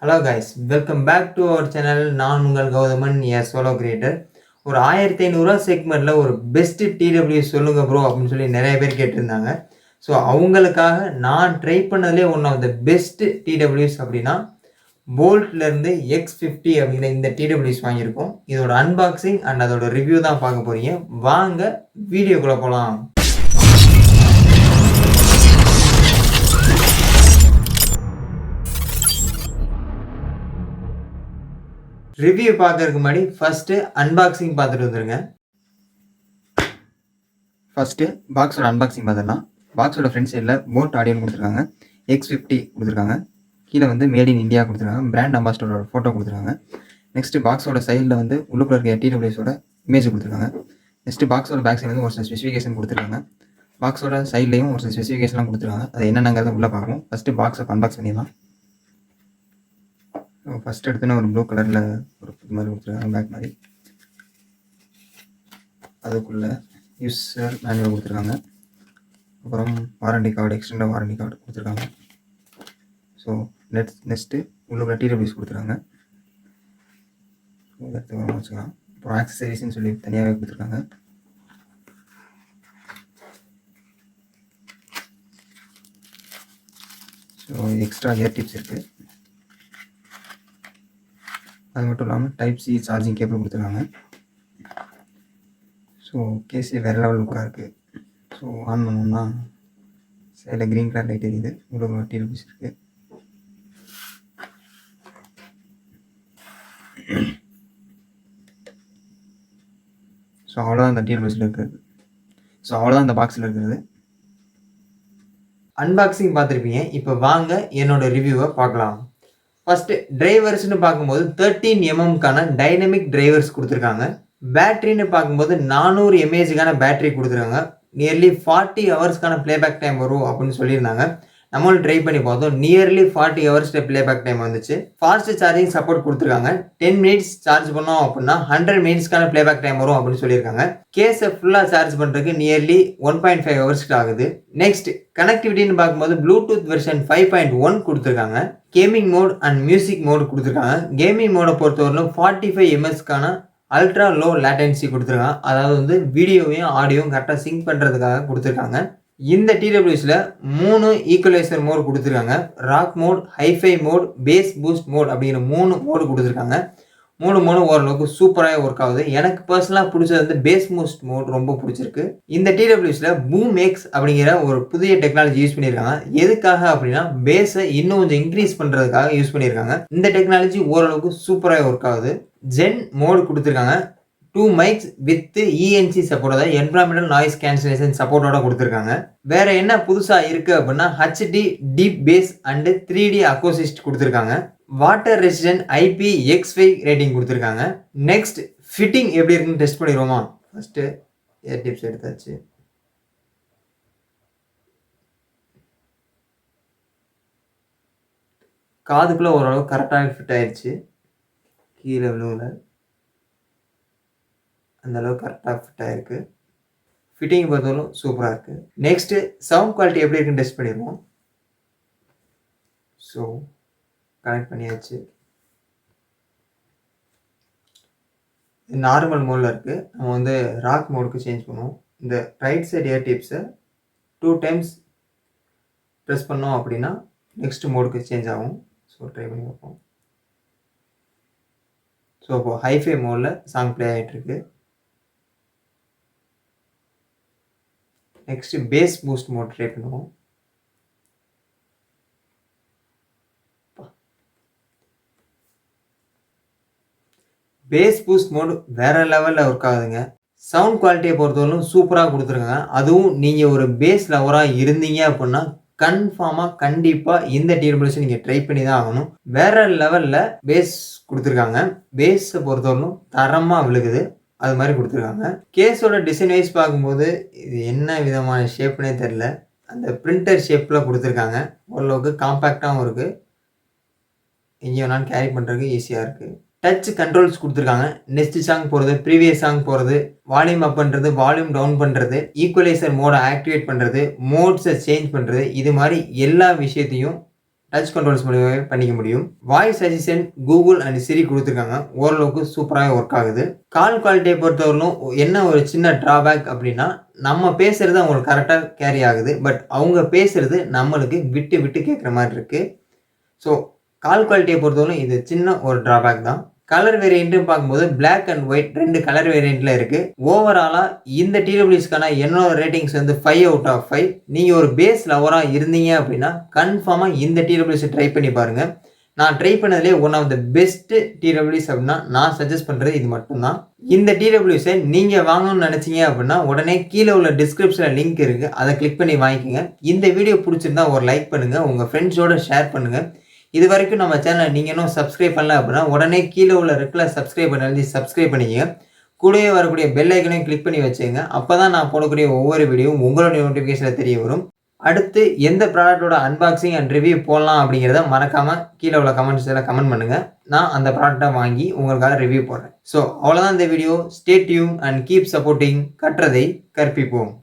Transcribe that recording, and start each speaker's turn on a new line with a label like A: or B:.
A: Hello guys, welcome back to our channel. நான் உங்கள் Gowthaman, solo creator. ஒரு 1500 செக்மெண்ட்டில் ஒரு பெஸ்ட்டு டிடபிள்யூ சொல்லுங்கள் ப்ரோ அப்படின்னு சொல்லி நிறைய பேர் கேட்டிருந்தாங்க. ஸோ அவங்களுக்காக நான் ட்ரை பண்ணதுலேயே one of the best TWS அப்படின்னா போல்ட்லேருந்து X50 அப்படிங்கிற இந்த டிடபிள்யூஸ் வாங்கியிருக்கோம். இதோட அன்பாக்சிங் அண்ட் அதோட ரிவ்யூ தான் பார்க்க போகிறீங்க. வாங்க வீடியோக்குள்ளே போகலாம். ரிவ்யூ பார்க்கறதுக்கு முன்னாடி ஃபர்ஸ்ட் அன்பாக்சிங் பார்த்துட்டு வந்துருங்க. ஃபர்ஸ்ட் பாக்ஸோட அன்பாக்சிங் பார்த்துடலாம். பாக்ஸோட ஃப்ரண்ட் சைடில் போல்ட் ஆடியோ கொடுத்துருக்காங்க, X50 கொடுத்துருக்காங்க. கீழே வந்து மேட் இன் இந்தியா கொடுத்துருக்காங்க, பிராண்ட் அம்பாஸ்டரோட ஃபோட்டோ கொடுத்துருக்காங்க. நெக்ஸ்ட் பாக்ஸோட சைடில் வந்து உள்ளுக்குள்ள இருக்க டிடபிள்யூஸோட இமேஜ் கொடுத்துருக்காங்க. நெக்ஸ்ட் பாக்ஸோட பேக் சைடு வந்து ஒரு சில ஸ்பெசிஃபிகேஷன் கொடுத்துருக்காங்க. பாக்ஸோட சைட்லையும் ஒரு சில ஸ்பெசிஃபிகேஷன்லாம் கொடுத்துருக்காங்க. அது என்னென்னங்கிறத உள்ளே பார்க்கணும். ஃபஸ்ட்டு பாக்ஸை அன்பாக்ஸ் பண்ணிடலாம். ஃபஸ்ட் எடுத்துன்னு ஒரு ப்ளூ கலரில் ஒரு இது மாதிரி கொடுத்துருக்காங்க, பேக் மாதிரி. அதுக்குள்ளே யூஸர் மேனுவல் கொடுத்துருக்காங்க. அப்புறம் warranty card, extended warranty card கொடுத்துருக்காங்க. ஸோ நெக்ஸ்ட்டு உள்ளுக்குள்ள டிடபிள்யூஸ் கொடுத்துருக்காங்க. ஸோ எடுத்து வச்சுக்கலாம். அப்புறம் ஆக்சசரிஸ்ன்னு சொல்லி தனியாகவே கொடுத்துருக்காங்க. ஸோ எக்ஸ்ட்ரா இயர் டிப்ஸ் இருக்குது. அது மட்டும் இல்லாமல் டைப் சி சார்ஜிங் கேபிள் கொடுத்துருக்காங்க. ஸோ கேஸே வேறு லெவல் லுக்காக இருக்குது. ஸோ ஆன் பண்ணோம்னா சைடில் க்ரீன் கலர் லைட் எரியுது. இவ்வளோ டிடபிள்யூஸ் இருக்குது. ஸோ அவ்வளோதான் இந்த டிடபிள்யூஸில் இருக்கிறது. ஸோ அவ்வளோதான் இந்த பாக்ஸில் இருக்கிறது. அன்பாக்சிங் பார்த்துருப்பீங்க. இப்போ வாங்க என்னோட ரிவ்யூவை பார்க்கலாம். ஃபர்ஸ்ட் டிரைவர்ஸ்னு பார்க்கும்போது 13 mmக்கான டைனமிக் டிரைவர்ஸ் கொடுத்துருக்காங்க. பேட்டரின்னு பார்க்கும்போது 400 mAhக்கான பேட்டரி கொடுத்துருக்காங்க. நியர்லி 40 ஹவர்ஸ்க்கான பிளேபேக் டைம் வரும் அப்படின்னு சொல்லியிருந்தாங்க. நம்மளும் ட்ரை பண்ணி பார்த்தோம். நியர்லி 40 ஹவர்ஸ் பிளேபேக் டைம் வந்துச்சு. ஃபாஸ்ட் சார்ஜிங் சப்போர்ட் கொடுத்துருக்காங்க. 10 மினிட்ஸ் சார்ஜ் பண்ணோம் அப்படின்னா 100 மினிட்ஸ்க்கான பிளேபேக் டைம் வரும் அப்படின்னு சொல்லியிருக்காங்க. கேஸை ஃபுல்லாக சார்ஜ் பண்ணுறதுக்கு நியர்லி 1.5 ஹவர்ஸ்க்கு ஆகுது. நெக்ஸ்ட் கனெக்டிவிட்டின்னு பார்க்கும்போது ப்ளூடூத் வெர்ஷன் 5.1 கொடுத்துருக்காங்க. Gaming mode and music mode கொடுத்துருக்காங்க. கேமிங் மோடை பொறுத்தவரையிலும் 45 ms அல்ட்ரா லோ லேட்டன்சி கொடுத்துருக்காங்க. அதாவது வந்து வீடியோவையும் ஆடியோவும் கரெக்டாக சிங்க் பண்ணுறதுக்காக கொடுத்துருக்காங்க. இந்த டிடபிள்யூஸில் 3 ஈக்குவலைசர் மோட் கொடுத்துருக்காங்க. Rock mode, hi fi mode, bass boost mode அப்படிங்கிற 3 மோடு கொடுத்துருக்காங்க. 3 மோடும் ஓரளவுக்கு சூப்பராக ஒர்க் ஆகுது. எனக்கு பர்சனலாக பிடிச்சது வந்து பேஸ் பூஸ்ட் மோட் ரொம்ப பிடிச்சிருக்கு. இந்த டிடபிள்யூஸில் boomx அப்படிங்கிற ஒரு புதிய டெக்னாலஜி யூஸ் பண்ணியிருக்காங்க. எதுக்காக அப்படின்னா பேஸை இன்னும் கொஞ்சம் இன்க்ரீஸ் பண்ணுறதுக்காக யூஸ் பண்ணியிருக்காங்க. இந்த டெக்னாலஜி ஓரளவுக்கு சூப்பராக ஒர்க் ஆகுது. ஜென் மோடு கொடுத்துருக்காங்க. 2 mics வித் ENC சப்போர்ட்டோட என்விரான்மெண்டல் நாய்ஸ் கேன்சலேஷன் சப்போர்ட்டோட கொடுத்துருக்காங்க. வேற என்ன புதுசாக இருக்குது அப்படின்னா HD deep bass and 3D acoustics கொடுத்துருக்காங்க. வாட்டர் ரெசிஸ்டன்ட் IPX5 ரேட்டிங் கொடுத்துருக்காங்க. நெக்ஸ்ட் ஃபிட்டிங் எப்படி இருக்குன்னு டெஸ்ட் பண்ணிடுவோமா? ஃபர்ஸ்ட்டு ஏர் டிப்ஸ் எடுத்தாச்சு. காதுக்குள்ளே ஓரளவு கரெக்டாக ஃபிட் ஆயிடுச்சு. கீழே விழுவல, அந்த அளவுக்கு கரெக்டாக ஃபிட் ஆகிருக்கு. ஃபிட்டிங் பொறுத்தவரைக்கும் சூப்பராக இருக்குது. நெக்ஸ்ட்டு சவுண்ட் குவாலிட்டி எப்படி இருக்குன்னு டெஸ்ட் பண்ணிடுவோம். ஸோ கனெக்ட் பண்ணியாச்சு. நார்மல் மோடில் இருக்குது. நம்ம வந்து ராக் மோடுக்கு சேஞ்ச் பண்ணுவோம். இந்த ரைட் சைடு இயர் டிப்ஸை 2 டைம்ஸ் ப்ரெஸ் பண்ணோம் அப்படின்னா நெக்ஸ்ட் மோடுக்கு சேஞ்ச் ஆகும். ஸோ ட்ரை பண்ணி பார்ப்போம். ஸோ இப்போது ஹைஃபை மோடில் சாங் ப்ளே ஆகிட்டுருக்கு. Next bass boost mode try பண்ணுவோம். பேஸ் பூஸ்ட் மோட் வேற லெவலில் ஒர்க் ஆகுதுங்க. சவுண்ட் குவாலிட்டியை பொறுத்தவரைக்கும் சூப்பராக கொடுத்துருக்காங்க. அதுவும் நீங்கள் ஒரு பேஸ் லவராக இருந்தீங்க அப்படின்னா கண்டிப்பாக இந்த டிடபிள்யூஸை நீங்கள் ட்ரை பண்ணி தான் ஆகணும். வேற லெவலில் பேஸ் கொடுத்துருக்காங்க. பேஸை பொறுத்தவரைக்கும் தரமாக விழுகுது. அது மாதிரி கொடுத்துருக்காங்க. கேஸோட டிசைன் வைஸ் பார்க்கும்போது இது என்ன விதமான ஷேப்னே தெரில. அந்த பிரிண்டர் ஷேப்பில் கொடுத்துருக்காங்க. ஓரளவுக்கு காம்பேக்டாகவும் இருக்குது. எங்கேயும் வேணாலும் கேரி பண்ணுறதுக்கு ஈஸியாக இருக்குது. டச் கண்ட்ரோல்ஸ் கொடுத்துருக்காங்க. நெக்ஸ்ட் சாங் போகிறது, ப்ரீவியஸ் சாங் போகிறது, வால்யூம் அப் பண்ணுறது, வால்யூம் டவுன் பண்ணுறது, ஈக்குவலைசர் மோடை ஆக்டிவேட் பண்ணுறது, மோட்ஸை சேஞ்ச் பண்ணுறது, இது மாதிரி எல்லா விஷயத்தையும் டச் கண்ட்ரோல்ஸ் மூலியமாவே பண்ணிக்க முடியும். வாய்ஸ் அசிஸ்டன்ட் கூகுள் அண்ட் சிரி குடுத்துருக்காங்க. ஓரளவுக்கு சூப்பராவே ஒர்க் ஆகுது. கால் குவாலிட்டிய பொறுத்தவரையிலும் என்ன ஒரு சின்ன டிராபேக் அப்டின்னா, நம்ம பேசுறது அவங்களுக்கு கரெக்ட்டா கேரி ஆகுது. பட் அவங்க பேசுறது நம்மளுக்கு விட்டு விட்டு கேட்குற மாரி இருக்கு. ஸோ கால் குவாலிட்டிய பொறுத்தவரையிலும் இது சின்ன ஒரு டிராபேக் தான். கலர் வேரியன்ட்னு பார்க்கும்போது பிளாக் அண்ட் ஒயிட் 2 கலர் வேரியன்ட்ல இருக்கு. ஓவராலா இந்த டிடபிள்யூஎஸ்க்கான என்னோட ரேட்டிங்ஸ் வந்து 5 அவுட் ஆஃப் 5. நீங்க ஒரு பேஸ் லவரா இருந்தீங்க அப்படின்னா, கன்ஃபார்மா இந்த டிடபிள்யூஎஸ் ட்ரை பண்ணி பாருங்க. நான் ட்ரை பண்ணதிலேயே one of the best TWS அப்படின்னா, நான் சஜெஸ்ட் பண்றது இது மட்டும் தான். இந்த டிடபிள்யூஎஸ்ஸ நீங்க வாங்கணும்னு நினைச்சீங்க அப்படின்னா, உடனே கீழ உள்ள டிஸ்கிரிப்ஷன்ல லிங்க் இருக்கு. அத கிளிக் பண்ணி வாங்கிக்கங்க. இந்த வீடியோ புடிச்சிருந்தா ஒரு லைக் பண்ணுங்க. உங்க ஃப்ரெண்ட்ஸோட ஷேர் பண்ணுங்க. இதுவரைக்கும் நம்ம சேனலை நீங்க இன்னும் சப்ஸ்கிரைப் பண்ணல அப்படின்னா, உடனே கீழ உள்ள ரெட்ல சப்ஸ்கிரைப் எழுதி சப்ஸ்கிரைப் பண்ணிக்கங்க. கூடவே வரக்கூடிய பெல் ஐகானையும் கிளிக் பண்ணி வச்சுக்கங்க. அப்பதான் நான் போடக்கூடிய ஒவ்வொரு வீடியோவும் உங்களுடைய நோட்டிஃபிகேஷன்ல தெரிய வரும். அடுத்து எந்த ப்ராடக்ட்டோட அன்பாக்சிங் அண்ட் ரிவ்யூ போடலாம் அப்படிங்கிறத மறக்காம கீழ உள்ள கமெண்ட்ஸ்ல கமெண்ட் பண்ணுங்க. நான் அந்த ப்ராடக்ட்ட வாங்கி உங்களுக்காக ரிவ்யூ போடுறேன். ஸோ அவ்வளோதான் இந்த video. Stay tune and keep supporting. கற்றதை கற்பிப்போம்.